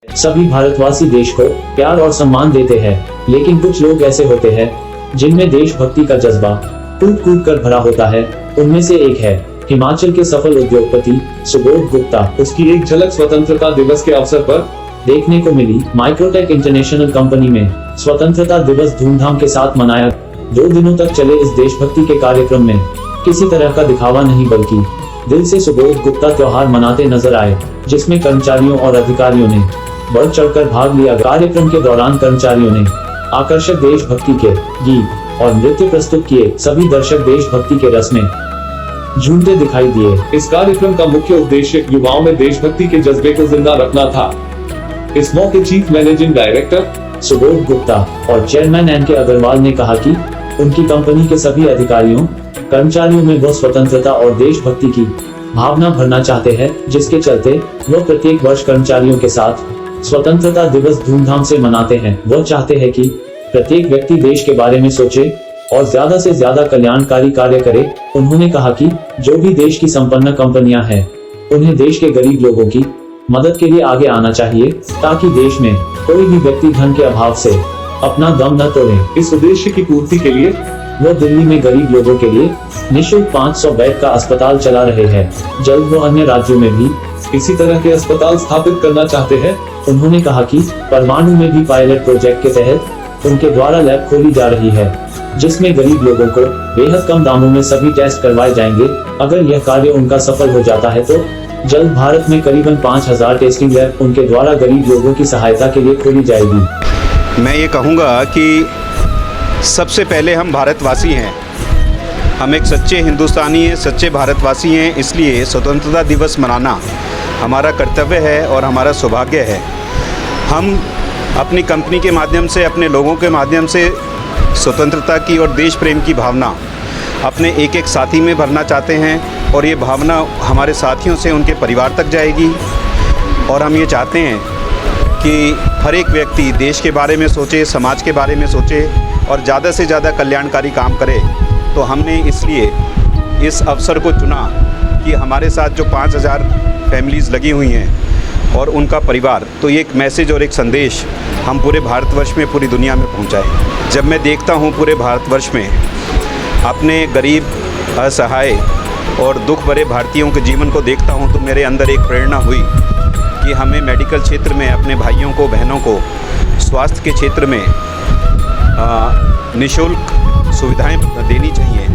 सभी भारतवासी देश को प्यार और सम्मान देते हैं, लेकिन कुछ लोग ऐसे होते हैं जिनमें देशभक्ति का जज्बा कूट कूट कर भरा होता है। उनमें से एक है हिमाचल के सफल उद्योगपति सुबोध गुप्ता। उसकी एक झलक स्वतंत्रता दिवस के अवसर पर देखने को मिली। माइक्रोटेक इंटरनेशनल कंपनी में स्वतंत्रता दिवस धूमधाम के साथ मनाया। 2 दिनों तक चले इस देशभक्ति के कार्यक्रम में किसी तरह का दिखावा नहीं बल्कि दिल से सुबोध गुप्ता त्योहार मनाते नजर आए, जिसमें कर्मचारियों और अधिकारियों ने बढ़ चढ़कर भाग लिया। कार्यक्रम के दौरान कर्मचारियों ने आकर्षक देशभक्ति के गीत और नृत्य प्रस्तुत किए। सभी दर्शक देशभक्ति के रस में झूमते दिखाई दिए। इस कार्यक्रम का मुख्य उद्देश्य युवाओं में देशभक्ति के जज्बे को जिंदा रखना था। इस मौके chief managing director Subodh Gupta और चेयरमैन एन.के. अग्रवाल ने कहा कि उनकी कंपनी के सभी अधिकारियों कर्मचारियों में वो स्वतंत्रता और देशभक्ति की भावना भरना चाहते हैं, जिसके चलते वो प्रत्येक वर्ष कर्मचारियों के साथ स्वतंत्रता दिवस धूमधाम से मनाते हैं। वो चाहते हैं कि प्रत्येक व्यक्ति देश के बारे में सोचे और ज्यादा से ज्यादा कल्याणकारी कार्य करे। उन्होंने कहा कि जो भी देश की संपन्न कंपनियां हैं, उन्हें देश के गरीब लोगों की मदद के लिए आगे आना चाहिए, ताकि देश में कोई भी व्यक्ति धन के अभाव से अपना दम न तोड़े। इस उद्देश्य की पूर्ति के लिए वो दिल्ली में गरीब लोगों के लिए निःशुल्क 500 बेड का अस्पताल चला रहे हैं। जल्द वो अन्य राज्यों में भी इसी तरह के अस्पताल स्थापित करना चाहते हैं। उन्होंने कहा कि परमाणु में भी पायलट प्रोजेक्ट के तहत उनके द्वारा लैब खोली जा रही है, जिसमें गरीब लोगों को बेहद कम दामों में सभी टेस्ट करवाए जाएंगे। अगर यह कार्य उनका सफल हो जाता है तो जल्द भारत में करीबन 5000 टेस्टिंग लैब उनके द्वारा गरीब लोगों की सहायता के लिए खोली जाएगी। मैं ये कहूँगा कि सबसे पहले हम भारतवासी हैं, हम एक सच्चे हिंदुस्तानी हैं, सच्चे भारतवासी हैं। इसलिए स्वतंत्रता दिवस मनाना हमारा कर्तव्य है और हमारा सौभाग्य है। हम अपनी कंपनी के माध्यम से, अपने लोगों के माध्यम से स्वतंत्रता की और देश प्रेम की भावना अपने एक एक साथी में भरना चाहते हैं, और ये भावना हमारे साथियों से उनके परिवार तक जाएगी। और हम ये चाहते हैं कि हर एक व्यक्ति देश के बारे में सोचे, समाज के बारे में सोचे और ज़्यादा से ज़्यादा कल्याणकारी काम करे। तो हमने इसलिए इस अवसर को चुना कि हमारे साथ जो 5000 फैमिलीज़ लगी हुई हैं और उनका परिवार, तो ये एक मैसेज और एक संदेश हम पूरे भारतवर्ष में, पूरी दुनिया में पहुंचाएं। जब मैं देखता हूं पूरे भारतवर्ष में अपने गरीब, असहाय और दुख भरे भारतीयों के जीवन को देखता हूं, तो मेरे अंदर एक प्रेरणा हुई कि हमें मेडिकल क्षेत्र में अपने भाइयों को, बहनों को स्वास्थ्य के क्षेत्र में निःशुल्क सुविधाएं देनी चाहिए।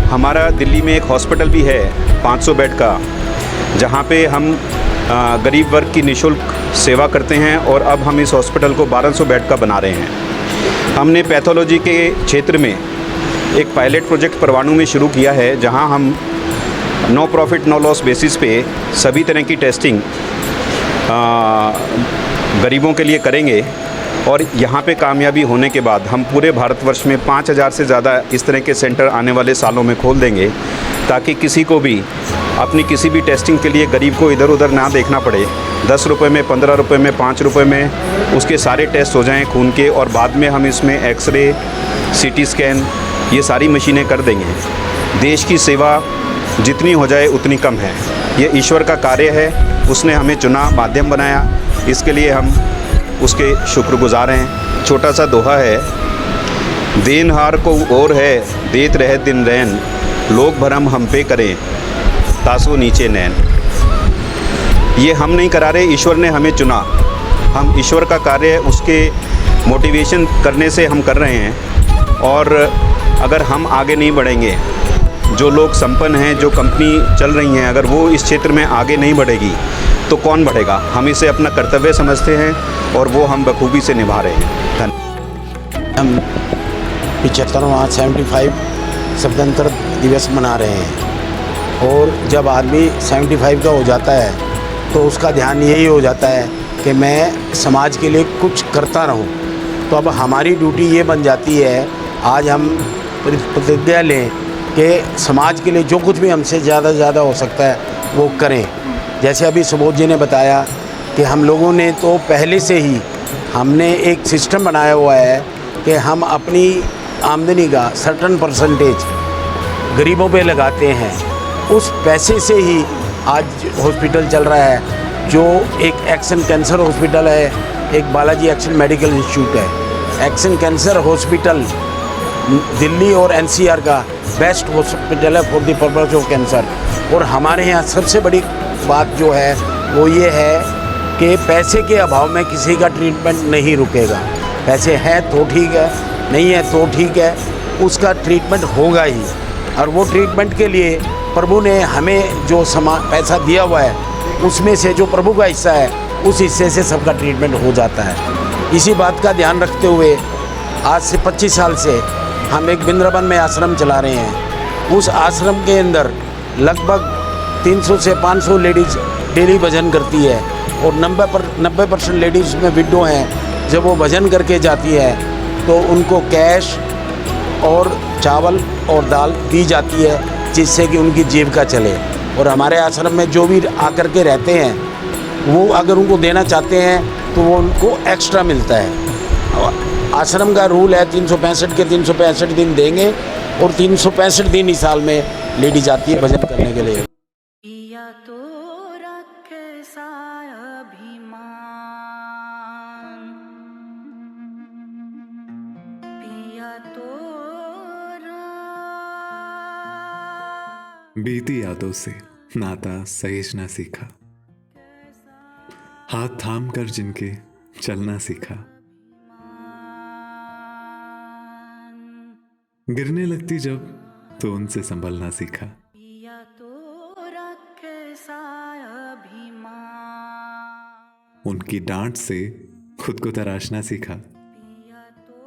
हमारा दिल्ली में एक हॉस्पिटल भी है 500 बेड का, जहां पे हम गरीब वर्ग की निःशुल्क सेवा करते हैं, और अब हम इस हॉस्पिटल को 1200 बेड का बना रहे हैं। हमने पैथोलॉजी के क्षेत्र में एक पायलट प्रोजेक्ट परमाणु में शुरू किया है, जहां हम no profit no loss basis पे सभी तरह की टेस्टिंग गरीबों के लिए करेंगे। और यहाँ पे कामयाबी होने के बाद हम पूरे भारतवर्ष में 5000 से ज़्यादा इस तरह के सेंटर आने वाले सालों में खोल देंगे, ताकि किसी को भी अपनी किसी भी टेस्टिंग के लिए गरीब को इधर उधर ना देखना पड़े। 10 रुपये में, 15 रुपये में, 5 रुपये में उसके सारे टेस्ट हो जाएं खून के, और बाद में हम इसमें एक्सरे, सीटी स्कैन, ये सारी मशीनें कर देंगे। देश की सेवा जितनी हो जाए उतनी कम है। ये ईश्वर का कार्य है, उसने हमें चुना, माध्यम बनाया, इसके लिए हम उसके शुक्रगुजार हैं। छोटा सा दोहा है, देनहार को और है देत रहे दिन रैन, लोग भरम हम पे करें तासो नीचे नैन। ये हम नहीं करा रहे, ईश्वर ने हमें चुना। हम ईश्वर का कार्य, उसके मोटिवेशन करने से हम कर रहे हैं। और अगर हम आगे नहीं बढ़ेंगे, जो लोग संपन्न हैं, जो कंपनी चल रही हैं, अगर वो इस क्षेत्र में आगे नहीं बढ़ेगी तो कौन बढ़ेगा। हम इसे अपना कर्तव्य समझते हैं और वो हम बखूबी से निभा रहे हैं। हम 75वां 75 स्वतंत्रता दिवस मना रहे हैं, और जब आदमी 75 का हो जाता है तो उसका ध्यान यही हो जाता है कि मैं समाज के लिए कुछ करता रहूं। तो अब हमारी ड्यूटी ये बन जाती है, आज हम प्रतिज्ञा लें कि समाज के लिए जो कुछ भी हमसे ज़्यादा से ज़्यादा हो सकता है वो करें। जैसे अभी सुबोध जी ने बताया कि हम लोगों ने तो पहले से ही हमने एक सिस्टम बनाया हुआ है कि हम अपनी आमदनी का सर्टेन परसेंटेज गरीबों पे लगाते हैं। उस पैसे से ही आज हॉस्पिटल चल रहा है। जो एक एक्शन कैंसर हॉस्पिटल है, एक बालाजी एक्शन मेडिकल इंस्टीट्यूट है। एक्शन कैंसर हॉस्पिटल दिल्ली और एनसीआर का बेस्ट हॉस्पिटल है for the purpose of cancer. और हमारे यहाँ सबसे बड़ी बात जो है वो ये है कि पैसे के अभाव में किसी का ट्रीटमेंट नहीं रुकेगा। पैसे हैं तो ठीक है, नहीं है तो ठीक है, उसका ट्रीटमेंट होगा ही। और वो ट्रीटमेंट के लिए प्रभु ने हमें जो पैसा दिया हुआ है उसमें से जो प्रभु का हिस्सा है उस हिस्से से सबका ट्रीटमेंट हो जाता है। इसी बात का ध्यान रखते हुए आज से 25 साल से हम एक वृंदावन में आश्रम चला रहे हैं। उस आश्रम के अंदर लगभग 300 से 500 लेडीज़ डेली भजन करती है और 90% लेडीज़ में विडो हैं। जब वो भजन करके जाती है तो उनको कैश और चावल और दाल दी जाती है जिससे कि उनकी जीविका चले। और हमारे आश्रम में जो भी आकर के रहते हैं वो अगर उनको देना चाहते हैं तो वो उनको एक्स्ट्रा मिलता है। आश्रम का रूल है 365 के 365 दिन देंगे और 365 दिन इस साल में लेडी जाती है भजन करने के लिए। पिया तो रखे सा अभिमान, पिया तो बीती यादों से नाता सहेजना सीखा, हाथ थाम कर जिनके चलना सीखा, गिरने लगती जब तो उनसे संभलना सीखा। पिया तो रखे सा अभिमान, उनकी डांट से खुद को तराशना सीखा। पिया तो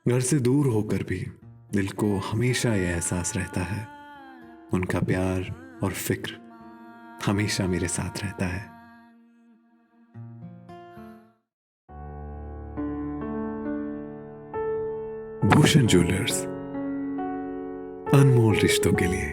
घर से दूर होकर भी दिल को हमेशा यह एहसास रहता है, उनका प्यार और फिक्र हमेशा मेरे साथ रहता है। भूषण ज्वेलर्स, अनमोल रिश्तों के लिए।